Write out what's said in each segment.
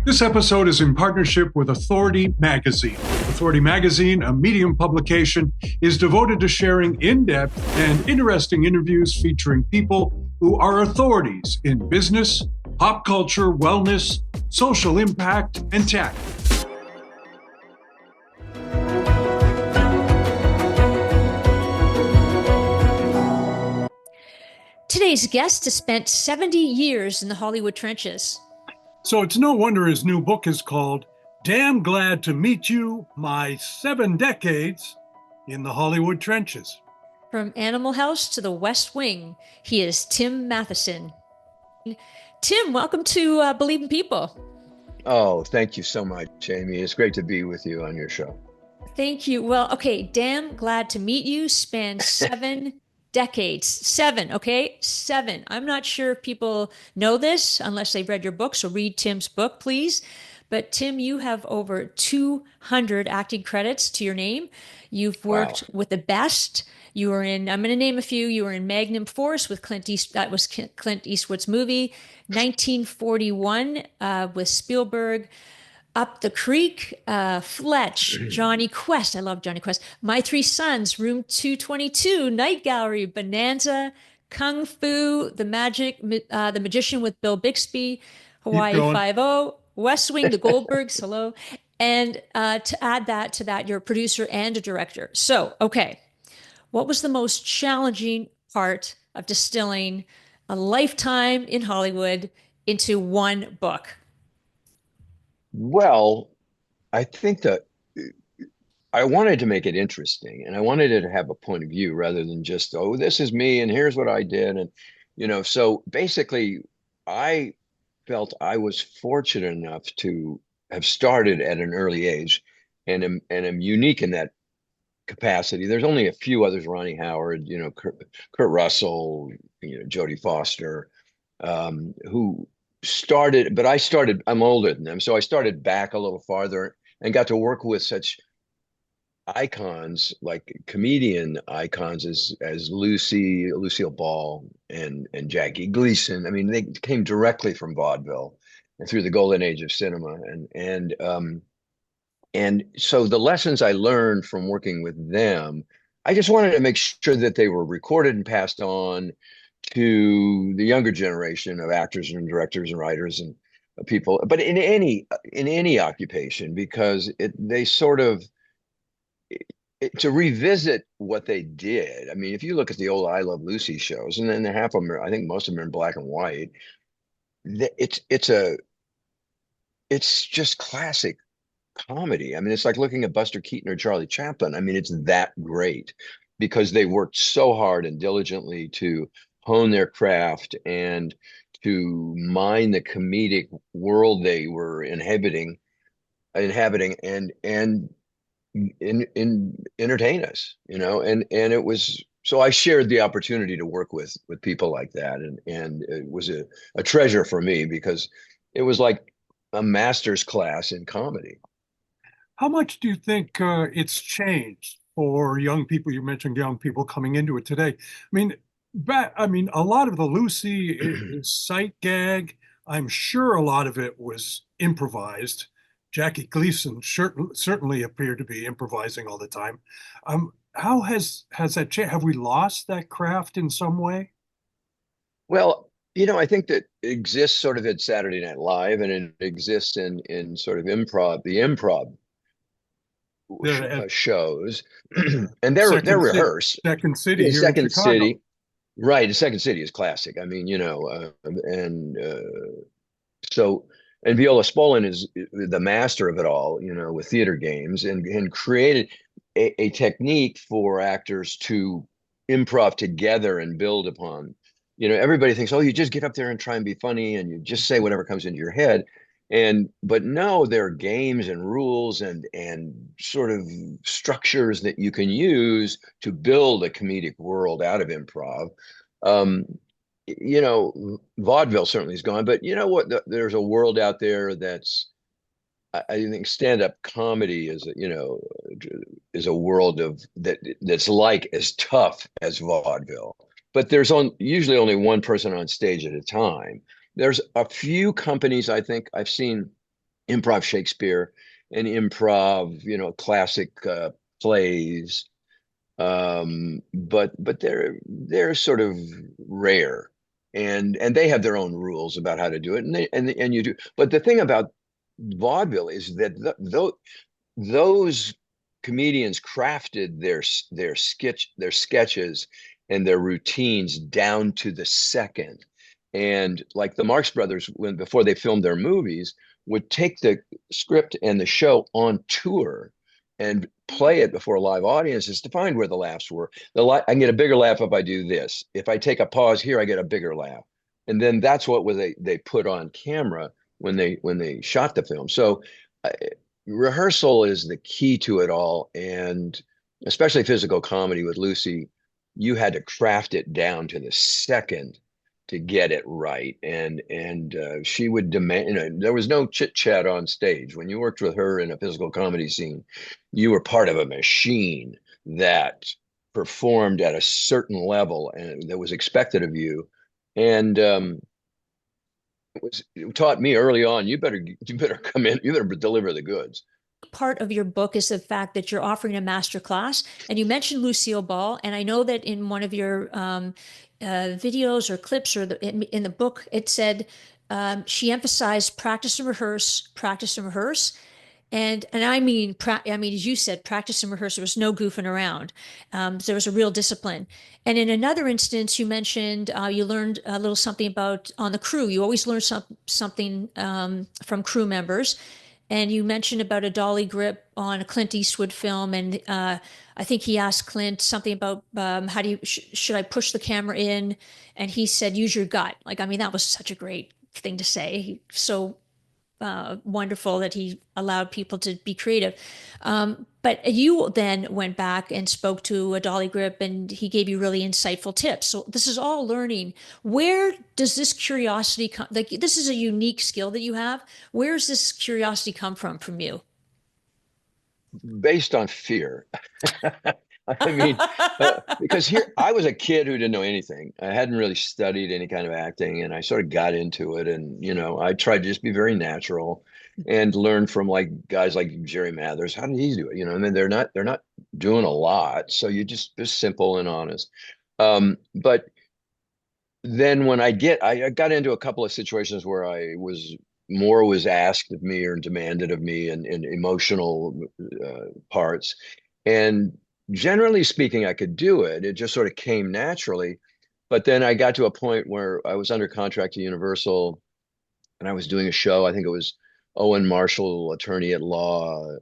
This episode is in partnership with Authority Magazine. Authority Magazine, a Medium publication, is devoted to sharing in-depth and interesting interviews featuring people who are authorities in business, pop culture, wellness, social impact, and tech. Today's guest has spent 70 years in the Hollywood trenches. So it's no wonder his new book is called Damn Glad to Meet You, My 7 Decades in the Hollywood Trenches. From Animal House to the West Wing, he is Tim Matheson. Tim, welcome to Believe in People. Oh, thank you so much, Amy. It's great to be with you on your show. Thank you. Well, okay, damn glad to meet you. Spanned 7 decades. 7, okay? 7. I'm not sure if people know this unless they've read your book, so read Tim's book, please. But Tim, you have over 200 acting credits to your name. You've worked with the best. You were in, I'm going to name a few. You were in Magnum Force with Clint Eastwood. That was Clint Eastwood's movie. 1941 with Spielberg. Up the Creek, Fletch, Johnny Quest. I love Johnny Quest. My Three Sons, Room 222, Night Gallery, Bonanza, Kung Fu, The Magician with Bill Bixby, Hawaii Five-0, West Wing, The Goldbergs, hello. And to add that to that, you're a producer and a director. So, okay, what was the most challenging part of distilling a lifetime in Hollywood into one book? Well, I think that I wanted to make it interesting, and I wanted it to have a point of view rather than just, oh, this is me and here's what I did. And, so basically, I felt I was fortunate enough to have started at an early age and am unique in that capacity. There's only a few others, Ronnie Howard, Kurt Russell, Jodie Foster, who started, but I'm older than them. So I started back a little farther and got to work with such icons, like comedian icons as Lucille Ball and Jackie Gleason. I mean, they came directly from vaudeville and through the golden age of cinema. And so the lessons I learned from working with them, I just wanted to make sure that they were recorded and passed on to the younger generation of actors and directors and writers and people, but in any occupation, because they sort of to revisit what they did. I mean, if you look at the old I Love Lucy shows, and then half of them I think most of them are in black and white. It's just classic comedy. I mean, it's like looking at Buster Keaton or Charlie Chaplin. I mean, it's that great because they worked so hard and diligently to hone their craft and to mine the comedic world they were inhabiting and entertain us, and it was, so I shared the opportunity to work with people like that, and it was a treasure for me because it was like a master's class in comedy. How much do you think it's changed for young people? You mentioned young people coming into it today. A lot of the Lucy is sight gag. I'm sure a lot of it was improvised. Jackie Gleason certainly appeared to be improvising all the time. How has that changed? Have we lost that craft in some way? Well, I think that it exists sort of at Saturday Night Live, and it exists in sort of the improv shows, and they're rehearsed. Second City here Second in Chicago. City. Right, the Second City is classic. I mean, so, and Viola Spolin is the master of it all, with theater games, and created a technique for actors to improv together and build upon. Everybody thinks, oh, you just get up there and try and be funny, and you just say whatever comes into your head. But no, there are games and rules and sort of structures that you can use to build a comedic world out of improv. Vaudeville certainly is gone, but what? There's a world out there that's, I think, stand-up comedy is a world that's like as tough as vaudeville, but there's usually only one person on stage at a time. There's a few companies I think I've seen improv Shakespeare and improv, classic plays. But they're sort of rare, and they have their own rules about how to do it, and you do. But the thing about vaudeville is that those comedians crafted their sketches and their routines down to the second. And like the Marx Brothers, when before they filmed their movies, would take the script and the show on tour and play it before live audiences to find where the laughs were. I can get a bigger laugh if I do this. If I take a pause here, I get a bigger laugh. And then that's what they put on camera when they shot the film. So uh, rehearsal is the key to it all, and especially physical comedy with Lucy, you had to craft it down to the second to get it right. And she would demand, there was no chit chat on stage. When you worked with her in a physical comedy scene, you were part of a machine that performed at a certain level and that was expected of you. And it taught me early on, you better come in, you better deliver the goods. Part of your book is the fact that you're offering a master class, and you mentioned Lucille Ball, and I know that in one of your videos or clips, or in the book, it said she emphasized practice and rehearse. And I mean, as you said, practice and rehearse. There was no goofing around. There was a real discipline. And in another instance, you mentioned you learned a little something about on the crew. You always learn something from crew members. And you mentioned about a dolly grip on a Clint Eastwood film, and I think he asked Clint something about how do you should I push the camera in, and he said use your gut. Like, I mean, that was such a great thing to say. So wonderful that he allowed people to be creative. But you then went back and spoke to a dolly grip, and he gave you really insightful tips. So this is all learning. Where does this curiosity come? Like, this is a unique skill that you have. Where does this curiosity come from you? Based on fear. I mean, because here I was a kid who didn't know anything. I hadn't really studied any kind of acting, and I sort of got into it. And I tried to just be very natural and learn from like guys like Jerry Mathers. How did he do it? I mean, they're not doing a lot, so you just simple and honest. But then when I got into a couple of situations where more was asked of me or demanded of me in emotional parts. And generally speaking, I could do it. It just sort of came naturally. But then I got to a point where I was under contract to Universal and I was doing a show. I think it was Owen Marshall, attorney at law.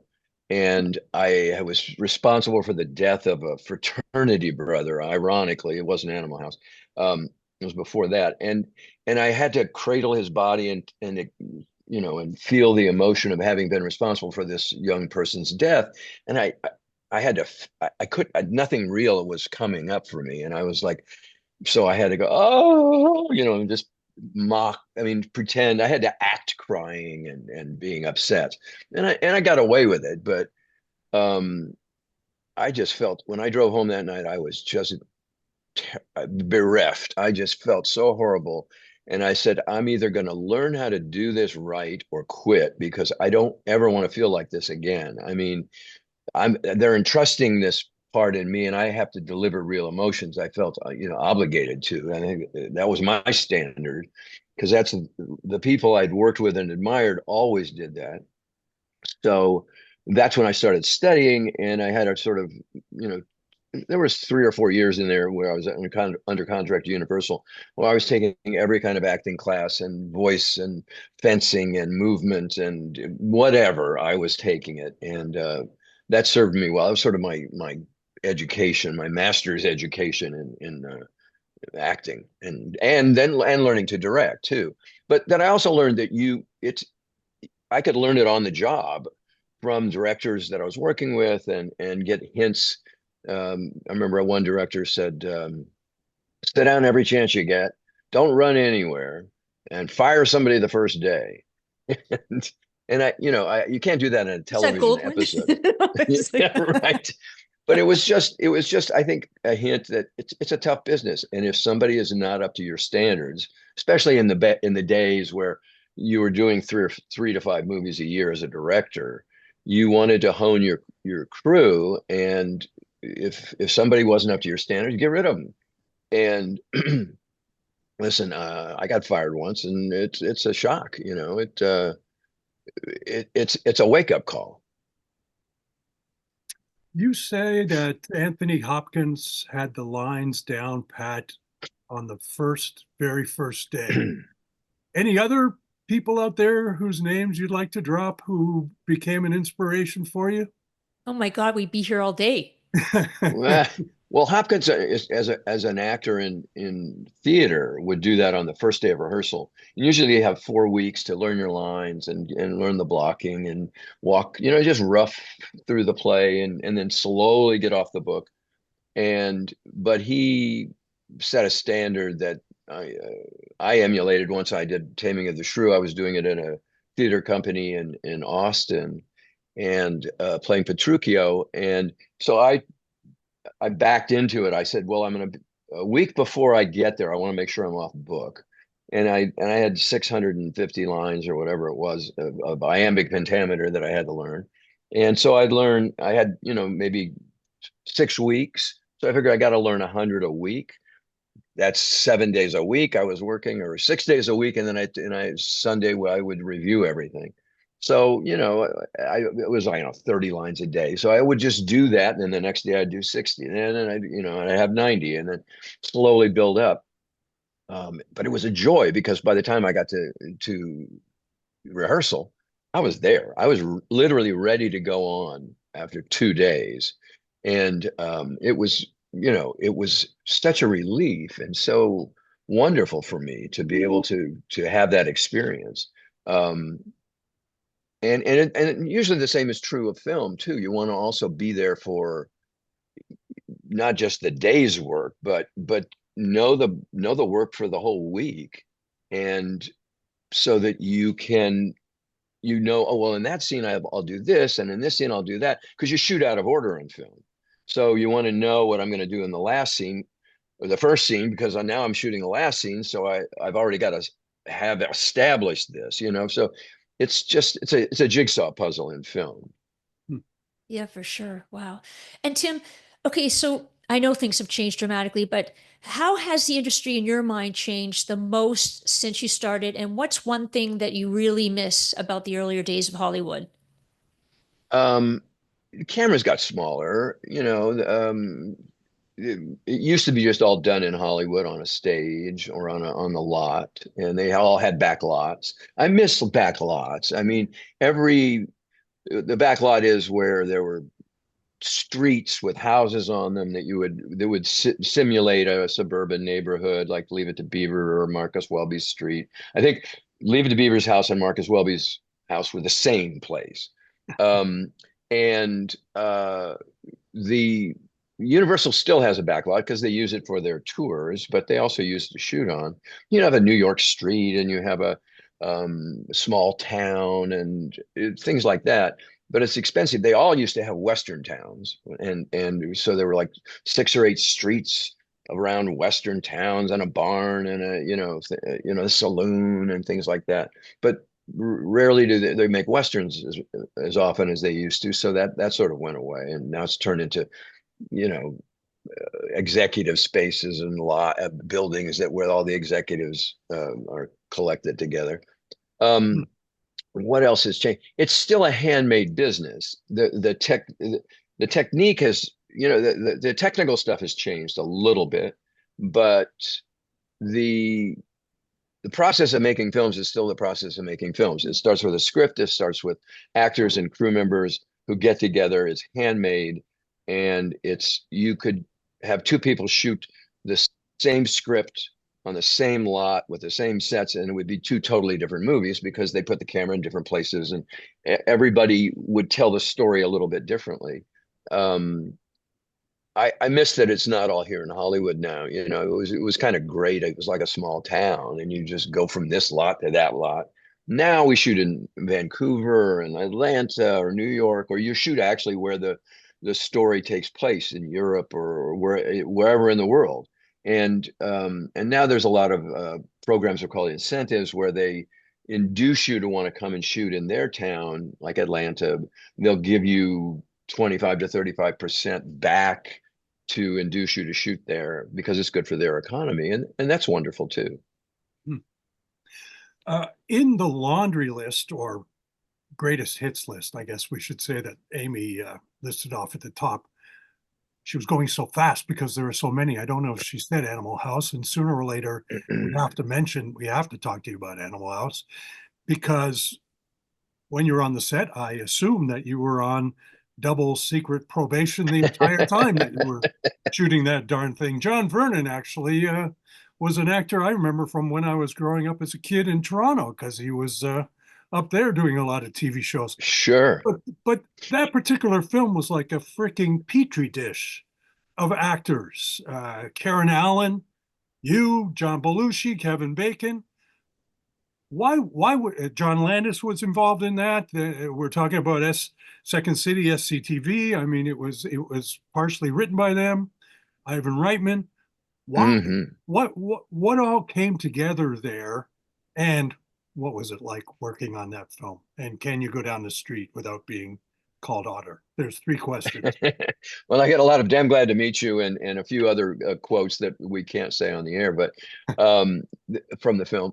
And I was responsible for the death of a fraternity brother. Ironically, it wasn't Animal House. It was before that. And I had to cradle his body and feel the emotion of having been responsible for this young person's death. And I had to, I could, nothing real was coming up for me. And I was like, so I had to go, oh, and just pretend. I had to act crying and being upset. And I got away with it. But I just felt when I drove home that night, I was just bereft. I just felt so horrible. And I said, I'm either going to learn how to do this right or quit, because I don't ever want to feel like this again. I mean, they're entrusting this part in me, and I have to deliver real emotions. I felt, obligated to. I think that was my standard, because that's the people I'd worked with and admired always did that. So that's when I started studying, and I had a sort of, there was 3 or 4 years in there where I was under contract to Universal, where I was taking every kind of acting class and voice and fencing and movement and whatever. I was taking it, and that served me well. It was sort of my education, my master's education in acting, and then learning to direct too. But then I also learned that I could learn it on the job from directors that I was working with and get hints. I remember one director said, sit down every chance you get, don't run anywhere, and fire somebody the first day. and you can't do that in a television episode. Yeah, right. But it was just, I think, a hint that it's a tough business. And if somebody is not up to your standards, especially in the days where you were doing 3 to 5 movies a year as a director, you wanted to hone your crew, and if somebody wasn't up to your standard, you get rid of them. And listen, I got fired once, and it's a shock. It's a wake up call. You say that Anthony Hopkins had the lines down pat on the very first day. Any other people out there whose names you'd like to drop who became an inspiration for you? Oh my God, we'd be here all day. Well, well, Hopkins as an actor in theater would do that on the first day of rehearsal. And usually you have 4 weeks to learn your lines and learn the blocking and walk, just rough through the play and then slowly get off the book. But he set a standard that I emulated once I did Taming of the Shrew. I was doing it in a theater company in Austin and playing Petruchio. And so I backed into it. I said, well, I'm going to, a week before I get there, I want to make sure I'm off book. And I had 650 lines or whatever it was of iambic pentameter that I had to learn. And so I had, maybe 6 weeks. So I figured I got to learn 100 a week. That's 7 days a week I was working, or 6 days a week. And then Sunday I would review everything. So, it was like, 30 lines a day. So I would just do that. And then the next day I'd do 60. And then and I have 90 and then slowly build up. But it was a joy because by the time I got to rehearsal, I was there. I was literally ready to go on after 2 days. And it was such a relief and so wonderful for me to be able to have that experience. Um, and usually the same is true of film too. You want to also be there for not just the day's work, but know the work for the whole week, and so that you can oh well, in that scene I'll do this, and in this scene I'll do that, because you shoot out of order in film. So you want to know what I'm going to do in the last scene or the first scene, because now I'm shooting the last scene, so I've already got to have established this. So it's a jigsaw puzzle in film. Yeah, for sure. Wow. And Tim, okay, so I know things have changed dramatically, but how has the industry in your mind changed the most since you started? And what's one thing that you really miss about the earlier days of Hollywood? Um, the cameras got smaller. It used to be just all done in Hollywood on a stage or on the lot, and they all had back lots. I miss back lots. I mean, the back lot is where there were streets with houses on them that would simulate a suburban neighborhood, like Leave It to Beaver or Marcus Welby's street. I think Leave It to Beaver's house and Marcus Welby's house were the same place. Um, and the Universal still has a backlot because they use it for their tours, but they also use it to shoot on. You have a New York street and you have a small town and things like that. But it's expensive. They all used to have Western towns, and so there were like 6 or 8 streets around Western towns and a barn and a saloon and things like that. But rarely do they make Westerns as often as they used to. So that sort of went away, and now it's turned into you know executive spaces and lot buildings where all the executives are collected together. Um, what else has changed? It's still a handmade business. The technique has the technical stuff has changed a little bit, but the the process of making films is still the process of making films. It starts with a script. It starts with actors and crew members who get together. It's handmade, and you could have two people shoot the same script on the same lot with the same sets, and it would be two totally different movies because they put the camera in different places, and everybody would tell the story a little bit differently. Um, I miss that it's not all here in Hollywood now. It was kind of great. It was like a small town, and you just go from this lot to that lot. Now we shoot in Vancouver and Atlanta or New York, or you shoot actually where the story takes place in Europe or wherever in the world. And now there's a lot of programs are called incentives where induce you to want to come and shoot in their town, like Atlanta. They'll give you 25 to 35% back to induce you to shoot there because it's good for their economy. And that's wonderful too. Hmm. In the laundry list, or greatest hits list, I guess we should say, that Amy listed off at the top, she was going so fast because there are so many. I don't know if she said Animal House, and sooner or later we have to talk to you about Animal House, because when you're on the set, I assume that you were on double secret probation the entire time that you were shooting that darn thing. John Vernon actually was an actor I remember from when I was growing up as a kid in Toronto, because he was up there doing a lot of TV shows. Sure. But that particular film was like a freaking petri dish of actors. Karen Allen, you, John Belushi, Kevin Bacon. Why would John Landis was involved in that? We're talking about Second City, SCTV. I mean, it was partially written by them. Ivan Reitman. Why? Hmm. What all came together there? And what was it like working on that film? And can you go down the street without being called Otter? There's three questions. Well, I get a lot of "damn glad to meet you" and a few other quotes that we can't say on the air, but from the film.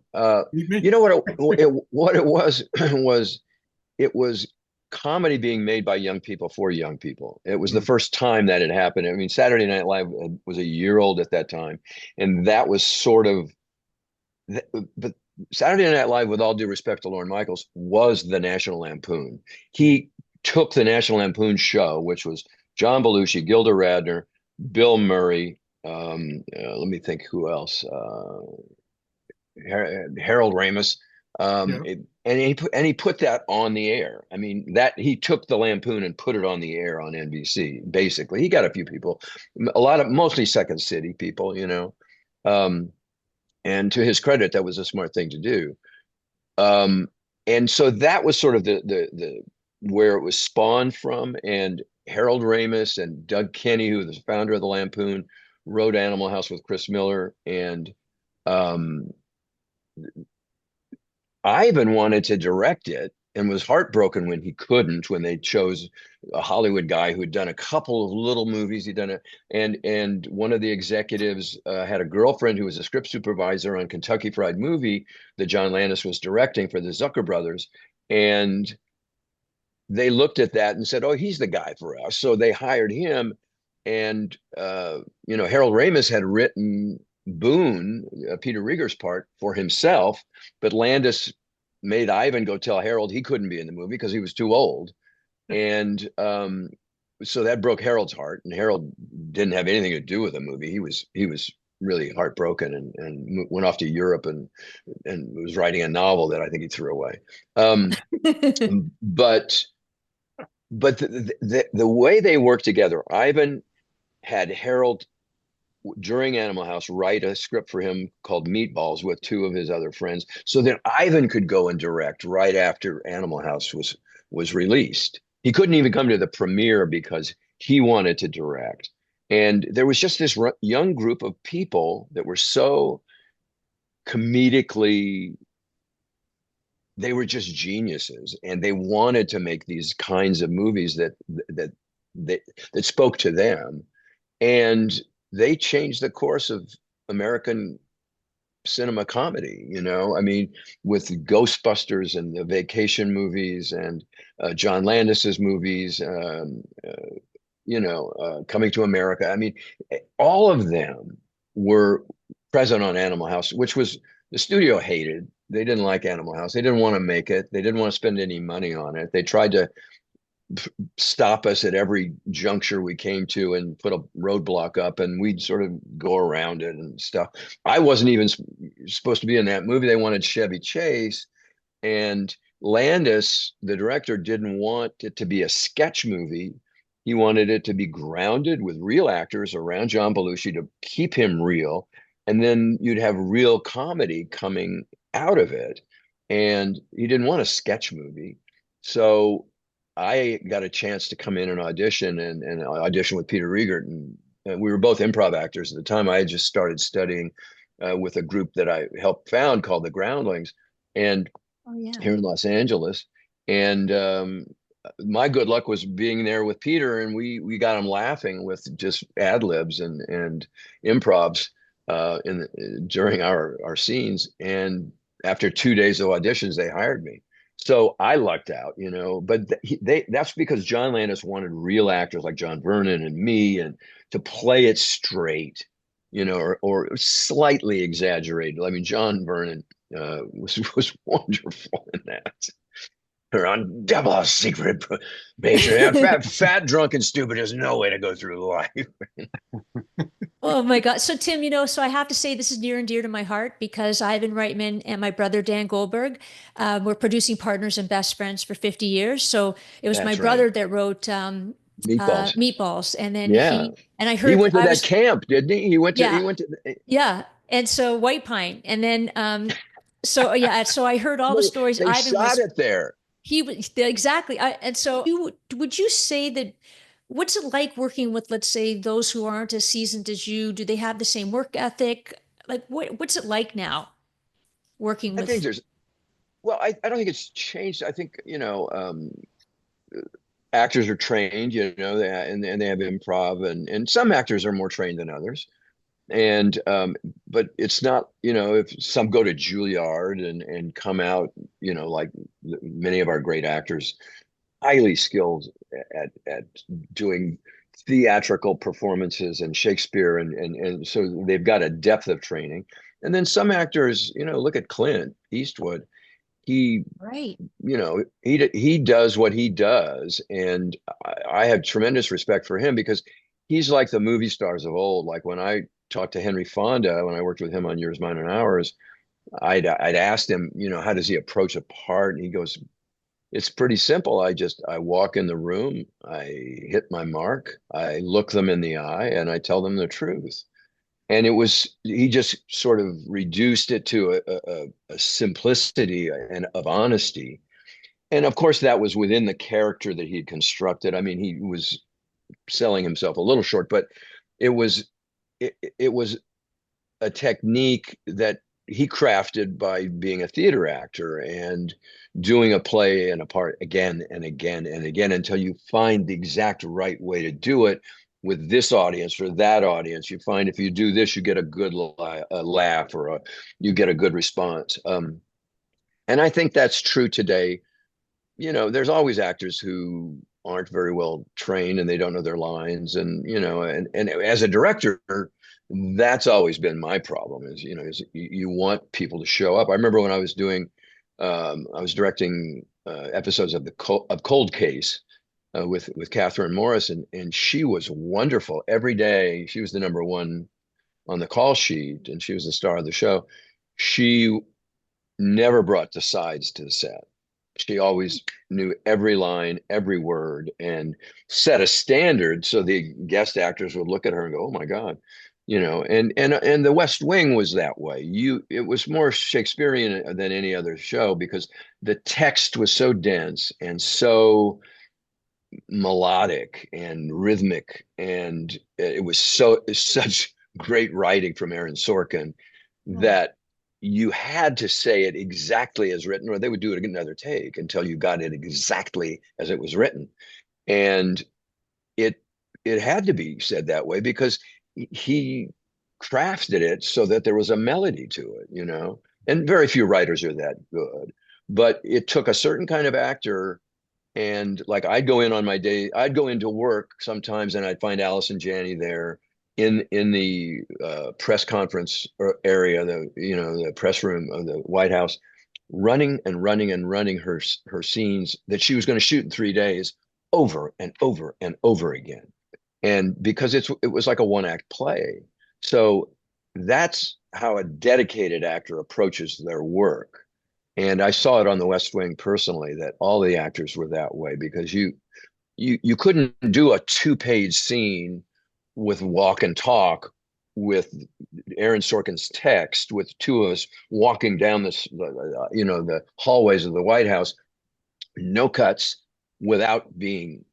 You know what it was was it was comedy being made by young people for young people. It was the first time that had happened. I mean, Saturday Night Live was a year old at that time, and that was sort of. But Saturday Night Live, with all due respect to Lorne Michaels, was the National Lampoon. He took the National Lampoon show, which was John Belushi, Gilda Radner, Bill Murray. Let me think who else. Harold Ramis. Yeah. And he put that on the air. I mean, that he took the Lampoon and put it on the air on NBC. Basically, he got a few people, mostly Second City people, you know. And to his credit, that was a smart thing to do. And so that was sort of the where it was spawned from. And Harold Ramis and Doug Kenny, who was the founder of the Lampoon, wrote Animal House with Chris Miller. And Ivan wanted to direct it and was heartbroken when he couldn't, when they chose a Hollywood guy who had done a couple of little movies. He'd done it, and one of the executives had a girlfriend who was a script supervisor on Kentucky Fried Movie that John Landis was directing for the Zucker brothers. And they looked at that and said, "Oh, he's the guy for us." So they hired him. And Harold Ramis had written Boone, Peter Rieger's part, for himself, but Landis made Ivan go tell Harold he couldn't be in the movie because he was too old. And so that broke Harold's heart, and Harold didn't have anything to do with the movie. He was really heartbroken and went off to Europe and was writing a novel that I think he threw away. But the way they worked together, Ivan had Harold during Animal House write a script for him called Meatballs with two of his other friends, so that Ivan could go and direct right after Animal House was released. He couldn't even come to the premiere because he wanted to direct. And there was just this young group of people that were so comedically, they were just geniuses, and they wanted to make these kinds of movies that spoke to them. And they changed the course of American cinema comedy, you know. I mean, with Ghostbusters and the vacation movies and John Landis's movies, Coming to America. I mean, all of them were present on Animal House, which was the studio hated. They didn't like Animal House. They didn't want to make it. They didn't want to spend any money on it. They tried to stop us at every juncture we came to and put a roadblock up, and we'd sort of go around it and stuff. I wasn't even supposed to be in that movie. They wanted Chevy Chase, and Landis, the director, didn't want it to be a sketch movie. He wanted it to be grounded with real actors around John Belushi to keep him real, and then you'd have real comedy coming out of it. And he didn't want a sketch movie. So I got a chance to come in and audition and audition with Peter Riegert. And we were both improv actors at the time. I had just started studying with a group that I helped found called the Groundlings. And Oh yeah. here in Los Angeles. And my good luck was being there with Peter, and we got him laughing with just ad libs and improvs during our scenes. And after 2 days of auditions, they hired me. So I lucked out, you know. But that's because John Landis wanted real actors like John Vernon and me, and to play it straight, you know, or slightly exaggerated. I mean, John Vernon was wonderful in that. Her on double secret major. Yeah, fat, drunk, and stupid is no way to go through life. Oh my God. So Tim, so I have to say this is near and dear to my heart because Ivan Reitman and my brother Dan Goldberg were producing partners and best friends for 50 years. So it was my That's right. brother that wrote Meatballs. Meatballs, and then Yeah. I He heard went to I that was camp, didn't he? yeah, He went to yeah, and so White Pine, and then so yeah, so I heard all the stories. they Ivan shot was it there. he was exactly. And so would you say that what's it like working with, let's say, those who aren't as seasoned as you? Do they have the same work ethic? Like what's it like now working I think with? there's, well, I don't think it's changed. I think, actors are trained, and they have improv, and some actors are more trained than others. And but it's not, if some go to Juilliard and come out, like many of our great actors, highly skilled at doing theatrical performances and Shakespeare, and so they've got a depth of training. And then some actors, look at Clint Eastwood. He, Right. he does what he does, and I have tremendous respect for him because he's like the movie stars of old. Like when I talked to Henry Fonda, when I worked with him on Yours, Mine, and Ours, I'd asked him, how does he approach a part? And he goes, it's pretty simple. I walk in the room, I hit my mark, I look them in the eye, and I tell them the truth. And he just sort of reduced it to a simplicity and of honesty. And of course, that was within the character that he constructed. I mean, he was selling himself a little short, but it was it was a technique that he crafted by being a theater actor and doing a play and a part again and again and again until you find the exact right way to do it with this audience or that audience. You find if you do this, you get a good laugh, or you get a good response. And I think that's true today. There's always actors who aren't very well trained and they don't know their lines. And, and as a director, that's always been my problem is you want people to show up. I remember when I was I was directing episodes of Cold Case with Catherine Morris, and she was wonderful every day. She was the number one on the call sheet, and she was the star of the show. She never brought the sides to the set. She always knew every line, every word, and set a standard so the guest actors would look at her and go, "Oh my God." And the West Wing was that way. It was more Shakespearean than any other show because the text was so dense and so melodic and rhythmic, and it's such great writing from Aaron Sorkin Right. that you had to say it exactly as written, or they would do it another take until you got it exactly as it was written. And it it had to be said that way because he crafted it so that there was a melody to it. And very few writers are that good. But it took a certain kind of actor. And like I'd go into work sometimes and I'd find Allison Janney there in the press conference area, the press room of the White House, running and running and running her scenes that she was going to shoot in 3 days over and over and over again. And because it was like a one act play. So that's how a dedicated actor approaches their work. And I saw it on the West Wing personally that all the actors were that way because you couldn't do a 2-page scene with walk and talk with Aaron Sorkin's text with two of us walking down the hallways of the White House, no cuts, without being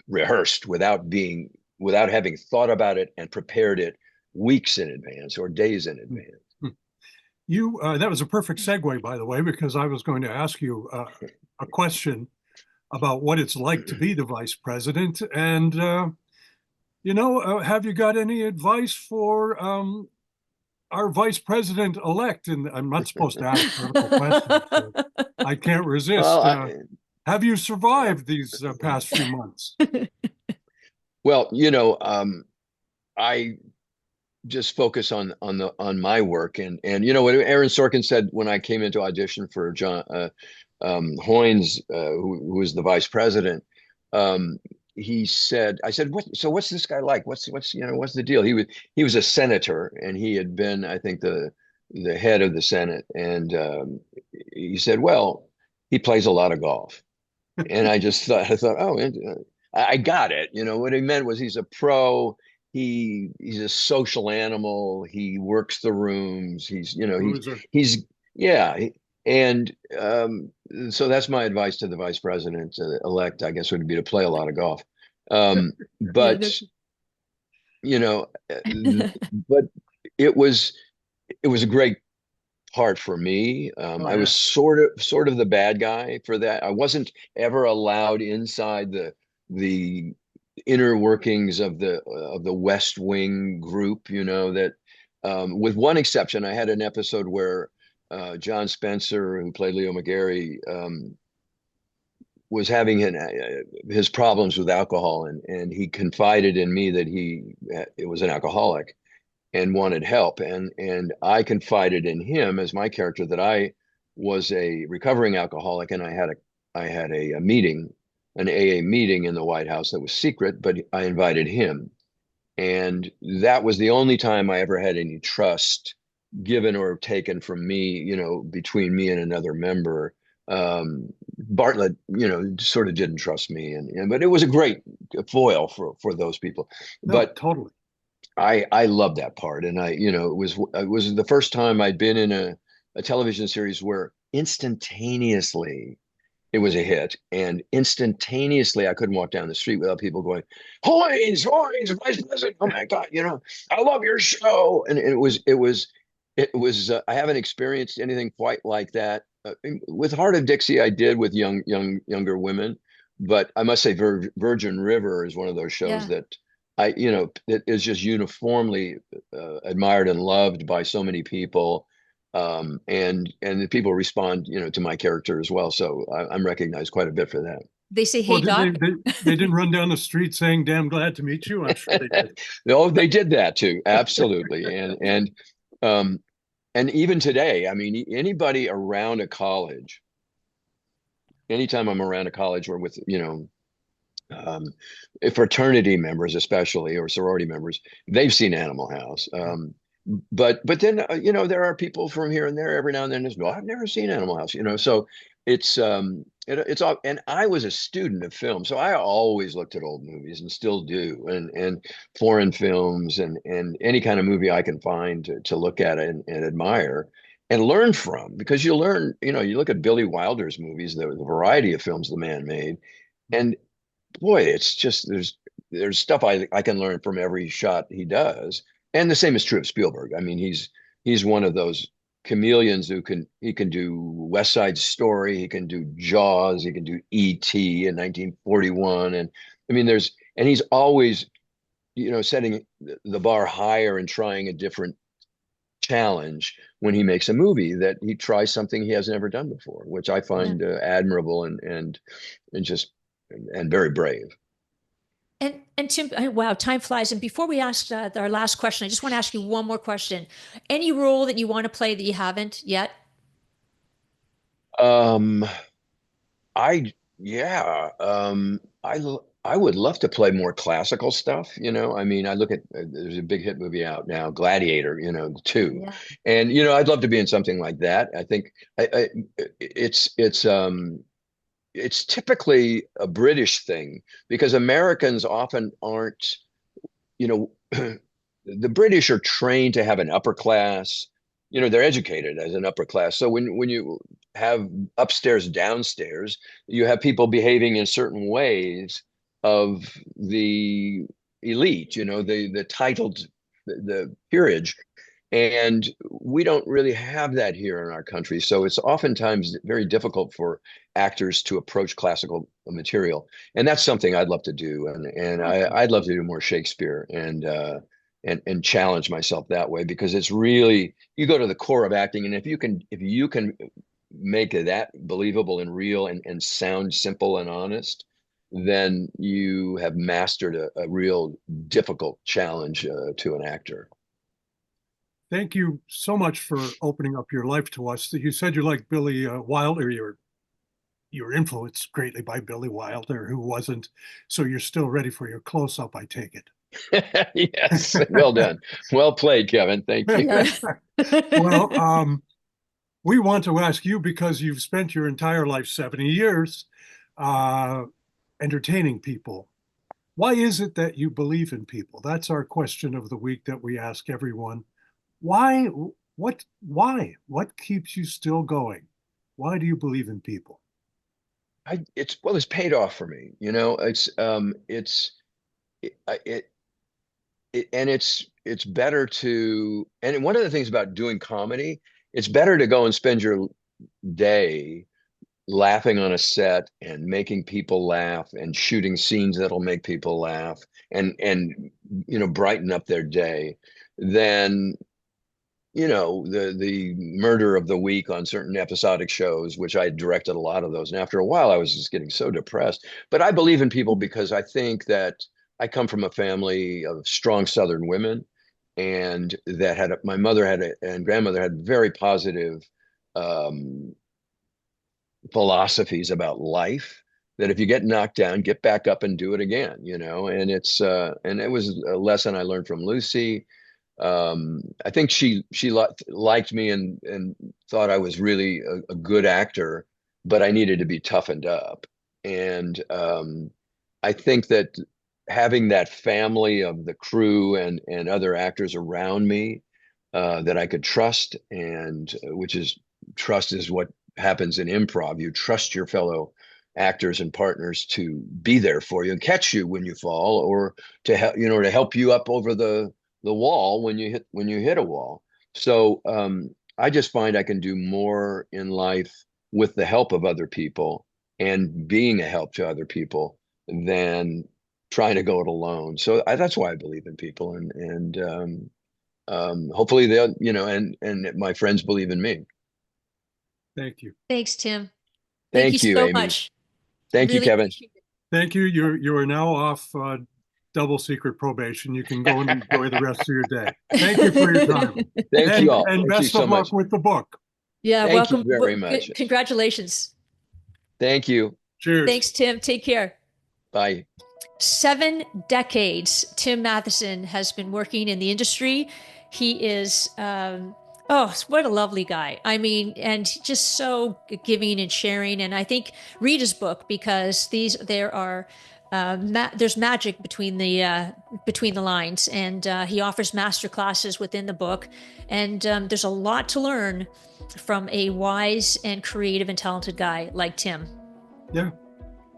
rehearsed, without having thought about it and prepared it weeks in advance or days in advance. You that was a perfect segue, by the way, because I was going to ask you a question about what it's like to be the vice president. And have you got any advice for our vice president elect? And I'm not supposed to ask political questions, but I can't Well, resist. Have you survived these past few months? well, I just focus on my work, and what Aaron Sorkin said when I came into audition for John Hoynes, who was the vice president. Um, I said, what's this guy like? What's the deal? He was a senator, and he had been, I think, the head of the Senate, and he said, well, he plays a lot of golf. And I thought, oh, I got it. What he meant was he's a pro. He's a social animal. He works the rooms. Loser. He's yeah. And so that's my advice to the vice president elect, I guess, would be to play a lot of golf. Um, Yeah, but you know, but it was it was a great part for me. Oh I was yeah. sort of the bad guy for that. I wasn't ever allowed inside the inner workings of the West Wing group. That with one exception, I had an episode where John Spencer, who played Leo McGarry, was having his problems with alcohol, and he confided in me that it was an alcoholic and wanted help. And I confided in him as my character that I was a recovering alcoholic, and I had a meeting, an AA meeting in the White House that was secret, but I invited him. And that was the only time I ever had any trust given or taken from me, between me and another member. Bartlett, sort of didn't trust me, but it was a great foil for those people. No, But totally. I love that part, and it was the first time I'd been in a television series where instantaneously it was a hit, and instantaneously I couldn't walk down the street without people going, "Hoynes, Hoynes, Vice President! Oh my God, I love your show!" And it was. I haven't experienced anything quite like that with Heart of Dixie. I did with younger women, but I must say, Virgin River is one of those shows yeah. that it is just uniformly admired and loved by so many people, and the people respond, to my character as well. So I'm recognized quite a bit for that. They say, Well, "Hey, did they, Doc." they didn't run down the street saying, "Damn glad to meet you"? I'm sure they did. No, they did that too, absolutely, um, and even today, I mean, anybody around a college, anytime I'm around a college or with um, fraternity members, especially, or sorority members, they've seen Animal House. But then there are people from here and there every now and then. Well, I've never seen Animal House. So it's all. And I was a student of film, so I always looked at old movies and still do, and foreign films and any kind of movie I can find to look at and admire and learn from, because you learn. You look at Billy Wilder's movies, the variety of films the man made, and boy, it's just there's stuff I can learn from every shot he does. And the same is true of Spielberg. I mean, he's one of those chameleons he can do West Side Story, he can do Jaws, he can do E.T. in 1941, and I mean and he's always setting the bar higher and trying a different challenge when he makes a movie, that he tries something he has never done before, which I Yeah. find admirable and just and very brave. And Tim, wow, time flies. And before we ask our last question, I just want to ask you one more question. Any role that you want to play that you haven't yet? Um, I yeah, I would love to play more classical stuff. I mean, I look at there's a big hit movie out now, Gladiator. Two, Yeah. and I'd love to be in something like that. I think it's typically a British thing, because Americans often aren't. You know, the British are trained to have an upper class. They're educated as an upper class. So when you have upstairs, downstairs, you have people behaving in certain ways of the elite, the titled, the peerage. And we don't really have that here in our country. So it's oftentimes very difficult for actors to approach classical material. And that's something I'd love to do. I'd love to do more Shakespeare and challenge myself that way, because it's really, you go to the core of acting. And if you can make that believable and real and sound simple and honest, then you have mastered a real difficult challenge to an actor. Thank you so much for opening up your life to us. You said you like Billy Wilder. You're influenced greatly by Billy Wilder, who wasn't. So you're still ready for your close-up, I take it. Yes, well done. Well played, Kevin. Thank you. Yeah. Well, we want to ask you, because you've spent your entire life, 70 years, uh, entertaining people. Why is it that you believe in people? That's our question of the week that we ask everyone. Why? What keeps you still going? Why do you believe in people? It's paid off for me. It, it, and it's better to, and one of the things about doing comedy, it's better to go and spend your day laughing on a set and making people laugh and shooting scenes that'll make people laugh and brighten up their day than the murder of the week on certain episodic shows, which I directed a lot of those. And after a while, I was just getting so depressed. But I believe in people because I think that I come from a family of strong Southern women, and that my mother and grandmother had very positive um, philosophies about life. That if you get knocked down, get back up and do it again. And and it was a lesson I learned from Lucy. I think she liked me and thought I was really a good actor, but I needed to be toughened up. And I think that having that family of the crew and other actors around me that I could trust, and trust is what happens in improv. You trust your fellow actors and partners to be there for you and catch you when you fall, or to help you up over the wall when you hit a wall. So I just find I can do more in life with the help of other people and being a help to other people than trying to go it alone. So that's why I believe in people, and hopefully they'll, and my friends believe in me. Thank you. Thanks, Tim. Thank you Thank you, so Amy. much. Thank you, Really Kevin. appreciate it. Thank you. You are now off double secret probation. You can go and enjoy the rest of your day. Thank you for your time. Thank you all. And Thank you best so of luck much. with the book. Yeah, Thank you welcome. very much. Congratulations. Thank you. Cheers. Thanks, Tim. Take care. Bye. 7 decades, Tim Matheson has been working in the industry. He is, oh, what a lovely guy. I mean, and just so giving and sharing. And I think read his book, because there's magic between the lines, and he offers master classes within the book. And there's a lot to learn from a wise and creative and talented guy like Tim. Yeah.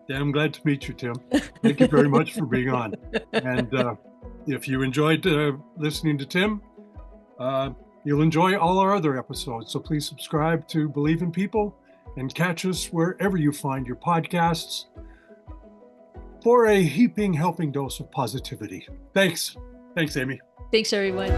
Yeah, I'm glad to meet you, Tim. Thank you very much for being on. And if you enjoyed listening to Tim, you'll enjoy all our other episodes. So please subscribe to Believe in People and catch us wherever you find your podcasts for a heaping helping dose of positivity. Thanks. Thanks, Amy. Thanks, everyone.